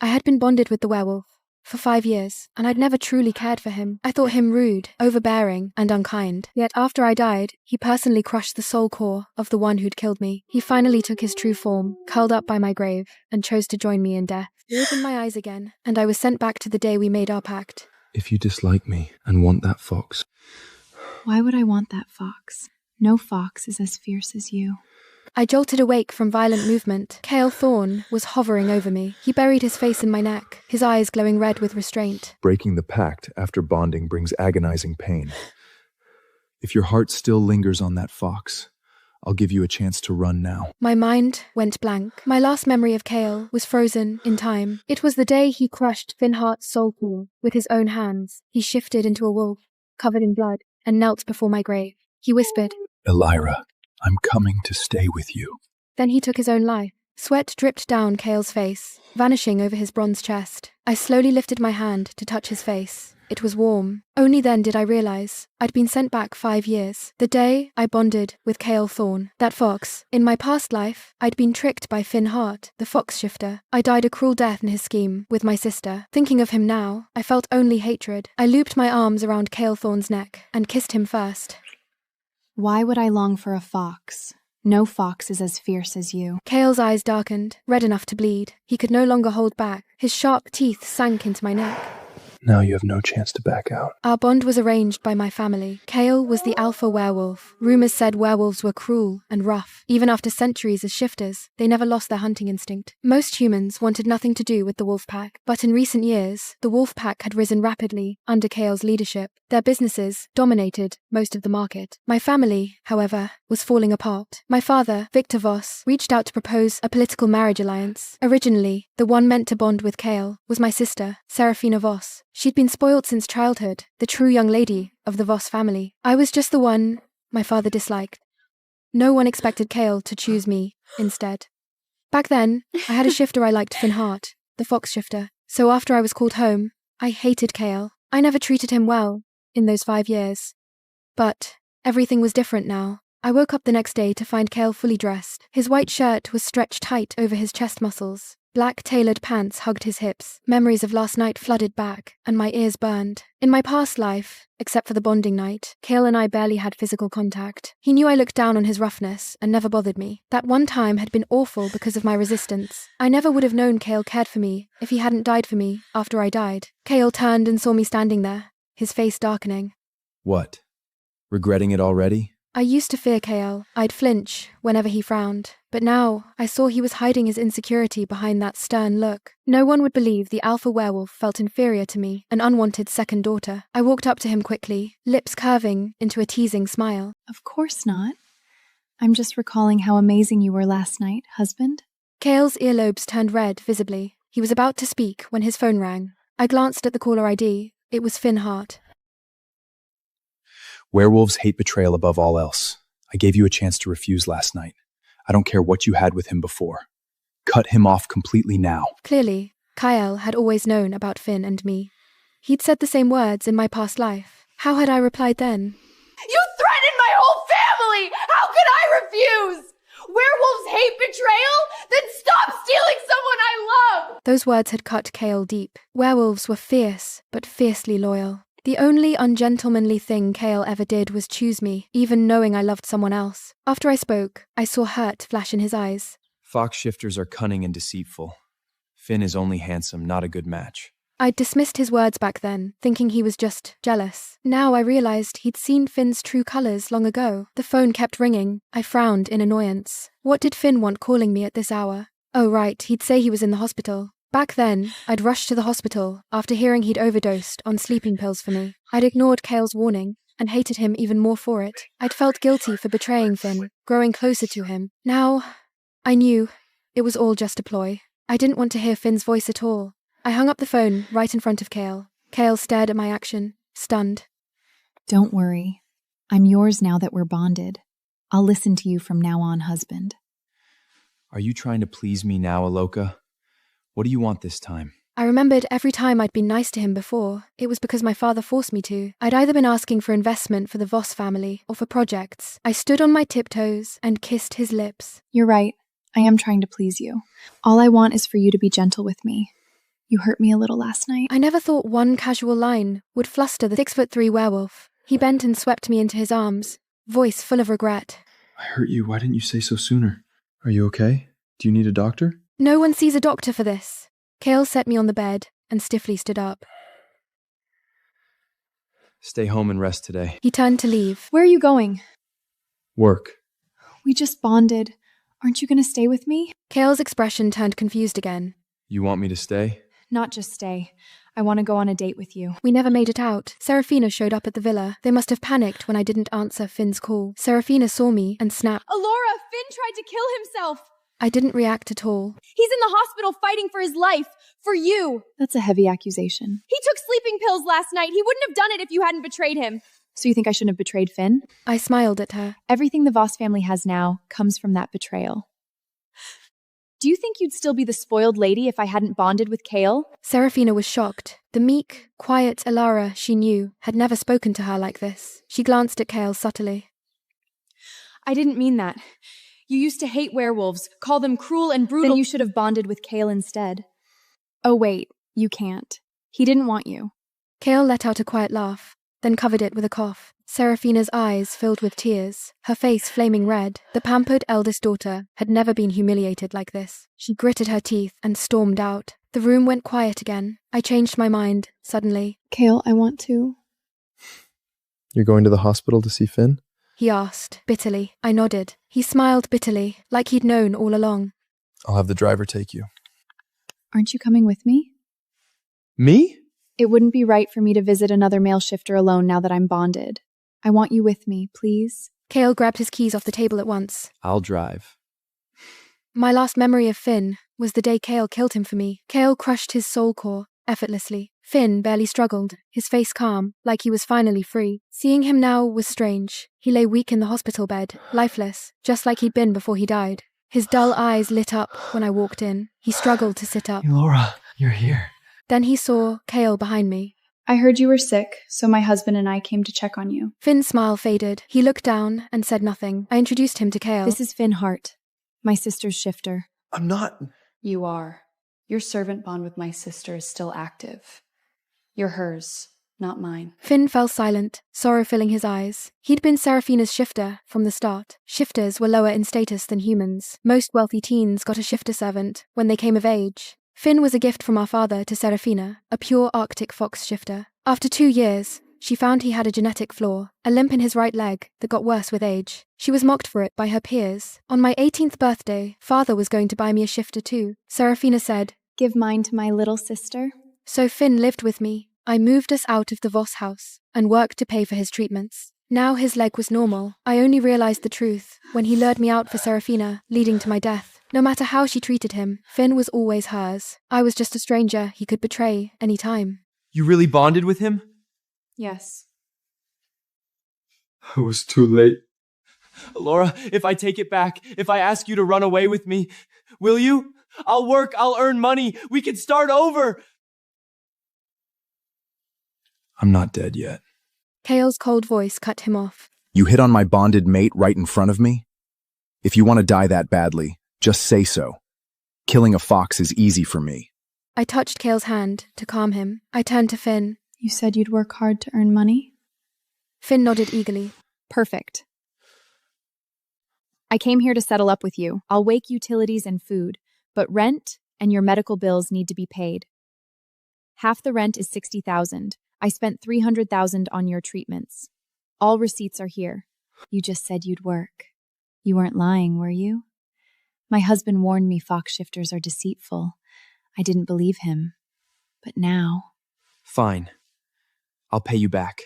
I had been bonded with the werewolf for 5 years, and I'd never truly cared for him. I thought him rude, overbearing, and unkind. Yet after I died, he personally crushed the soul core of the one who'd killed me. He finally took his true form, curled up by my grave, and chose to join me in death. I opened my eyes again, and I was sent back to the day we made our pact. If you dislike me and want that fox... Why would I want that fox? No fox is as fierce as you. I jolted awake from violent movement. Cale Thorne was hovering over me. He buried his face in my neck, his eyes glowing red with restraint. Breaking the pact after bonding brings agonizing pain. If your heart still lingers on that fox, I'll give you a chance to run now. My mind went blank. My last memory of Cale was frozen in time. It was the day he crushed Finhart's soul core with his own hands. He shifted into a wolf, covered in blood, and knelt before my grave. He whispered, Elira, I'm coming to stay with you. Then he took his own life. Sweat dripped down Cale's face, vanishing over his bronze chest. I slowly lifted my hand to touch his face. It was warm. Only then did I realize I'd been sent back 5 years. The day I bonded with Cale Thorne, that fox. In my past life, I'd been tricked by Finhart, the fox shifter. I died a cruel death in his scheme with my sister. Thinking of him now, I felt only hatred. I looped my arms around Cale Thorne's neck and kissed him first. Why would I long for a fox? No fox is as fierce as you. Cale's eyes darkened, red enough to bleed. He could no longer hold back. His sharp teeth sank into my neck. Now you have no chance to back out. Our bond was arranged by my family. Cale was the alpha werewolf. Rumors said werewolves were cruel and rough. Even after centuries as shifters, they never lost their hunting instinct. Most humans wanted nothing to do with the wolf pack, but in recent years, the wolf pack had risen rapidly under Cale's leadership. Their businesses dominated most of the market. My family, however, was falling apart. My father, Victor Voss, reached out to propose a political marriage alliance. Originally, the one meant to bond with Cale was my sister, Serafina Voss. She'd been spoiled since childhood, the true young lady of the Voss family. I was just the one my father disliked. No one expected Cale to choose me instead. Back then, I had a shifter I liked, Finhart, the fox shifter. So after I was called home, I hated Cale. I never treated him well in those 5 years. But everything was different now. I woke up the next day to find Cale fully dressed. His white shirt was stretched tight over his chest muscles. Black tailored pants hugged his hips. Memories of last night flooded back, and my ears burned. In my past life, except for the bonding night, Cale and I barely had physical contact. He knew I looked down on his roughness and never bothered me. That one time had been awful because of my resistance. I never would have known Cale cared for me if he hadn't died for me after I died. Cale turned and saw me standing there, his face darkening. What? Regretting it already? I used to fear Cale. I'd flinch whenever he frowned. But now, I saw he was hiding his insecurity behind that stern look. No one would believe the alpha werewolf felt inferior to me, an unwanted second daughter. I walked up to him quickly, lips curving into a teasing smile. Of course not. I'm just recalling how amazing you were last night, husband. Cale's earlobes turned red visibly. He was about to speak when his phone rang. I glanced at the caller ID. It was Finhart. Werewolves hate betrayal above all else. I gave you a chance to refuse last night. I don't care what you had with him before. Cut him off completely now. Clearly, Kyle had always known about Finn and me. He'd said the same words in my past life. How had I replied then? You threatened my whole family! How could I refuse? Werewolves hate betrayal? Then stop stealing someone I love! Those words had cut Cale deep. Werewolves were fierce, but fiercely loyal. The only ungentlemanly thing Cale ever did was choose me, even knowing I loved someone else. After I spoke, I saw hurt flash in his eyes. Fox shifters are cunning and deceitful. Finn is only handsome, not a good match. I'd dismissed his words back then, thinking he was just jealous. Now I realized he'd seen Finn's true colors long ago. The phone kept ringing. I frowned in annoyance. What did Finn want calling me at this hour? Oh right, he'd say he was in the hospital. Back then, I'd rushed to the hospital after hearing he'd overdosed on sleeping pills for me. I'd ignored Cale's warning and hated him even more for it. I'd felt guilty for betraying Finn, growing closer to him. Now, I knew it was all just a ploy. I didn't want to hear Finn's voice at all. I hung up the phone right in front of Cale. Cale stared at my action, stunned. Don't worry. I'm yours now that we're bonded. I'll listen to you from now on, husband. Are you trying to please me now, Aloka? What do you want this time? I remembered every time I'd been nice to him before, it was because my father forced me to. I'd either been asking for investment for the Voss family or for projects. I stood on my tiptoes and kissed his lips. You're right. I am trying to please you. All I want is for you to be gentle with me. You hurt me a little last night. I never thought one casual line would fluster the 6'3" werewolf. He bent and swept me into his arms, voice full of regret. I hurt you. Why didn't you say so sooner? Are you okay? Do you need a doctor? No one sees a doctor for this. Kale set me on the bed and stiffly stood up. Stay home and rest today. He turned to leave. Where are you going? Work. We just bonded. Aren't you going to stay with me? Kale's expression turned confused again. You want me to stay? Not just stay. I want to go on a date with you. We never made it out. Serafina showed up at the villa. They must have panicked when I didn't answer Finn's call. Serafina saw me and snapped. Alora, Finn tried to kill himself. I didn't react at all. He's in the hospital fighting for his life. For you. That's a heavy accusation. He took sleeping pills last night. He wouldn't have done it if you hadn't betrayed him. So you think I shouldn't have betrayed Finn? I smiled at her. Everything the Voss family has now comes from that betrayal. Do you think you'd still be the spoiled lady if I hadn't bonded with Kale? Serafina was shocked. The meek, quiet Alara she knew had never spoken to her like this. She glanced at Kale subtly. I didn't mean that. You used to hate werewolves, call them cruel and brutal. Then you should have bonded with Kale instead. Oh wait, you can't. He didn't want you. Kale let out a quiet laugh, then covered it with a cough. Serafina's eyes filled with tears, her face flaming red. The pampered eldest daughter had never been humiliated like this. She gritted her teeth and stormed out. The room went quiet again. I changed my mind, suddenly. Kale, I want to. You're going to the hospital to see Finn? He asked, bitterly. I nodded. He smiled bitterly, like he'd known all along. I'll have the driver take you. Aren't you coming with me? Me? It wouldn't be right for me to visit another male shifter alone now that I'm bonded. I want you with me, please. Kale grabbed his keys off the table at once. I'll drive. My last memory of Finn was the day Kale killed him for me. Kale crushed his soul core, effortlessly. Finn barely struggled, his face calm, like he was finally free. Seeing him now was strange. He lay weak in the hospital bed, lifeless, just like he'd been before he died. His dull eyes lit up when I walked in. He struggled to sit up. Laura, you're here. Then he saw Kale behind me. I heard you were sick, so my husband and I came to check on you. Finn's smile faded. He looked down and said nothing. I introduced him to Kale. This is Finn Hart, my sister's shifter. I'm not... You are. Your servant bond with my sister is still active. You're hers, not mine. Finn fell silent, sorrow filling his eyes. He'd been Serafina's shifter from the start. Shifters were lower in status than humans. Most wealthy teens got a shifter servant when they came of age. Finn was a gift from our father to Serafina, a pure Arctic fox shifter. After 2 years, she found he had a genetic flaw, a limp in his right leg that got worse with age. She was mocked for it by her peers. On my 18th birthday, father was going to buy me a shifter too. Serafina said, Give mine to my little sister. So Finn lived with me. I moved us out of the Voss house and worked to pay for his treatments. Now his leg was normal. I only realized the truth when he lured me out for Serafina, leading to my death. No matter how she treated him, Finn was always hers. I was just a stranger he could betray any time. You really bonded with him? Yes. I was too late. Laura, if I take it back, if I ask you to run away with me, will you? I'll work, I'll earn money, we can start over! I'm not dead yet. Kale's cold voice cut him off. You hit on my bonded mate right in front of me? If you want to die that badly, just say so. Killing a fox is easy for me. I touched Kale's hand to calm him. I turned to Finn. You said you'd work hard to earn money? Finn nodded eagerly. Perfect. I came here to settle up with you. I'll wake utilities and food, but rent and your medical bills need to be paid. Half the rent is $60,000. I spent $300,000 on your treatments. All receipts are here. You just said you'd work. You weren't lying, were you? My husband warned me fox shifters are deceitful. I didn't believe him. But now... Fine. I'll pay you back.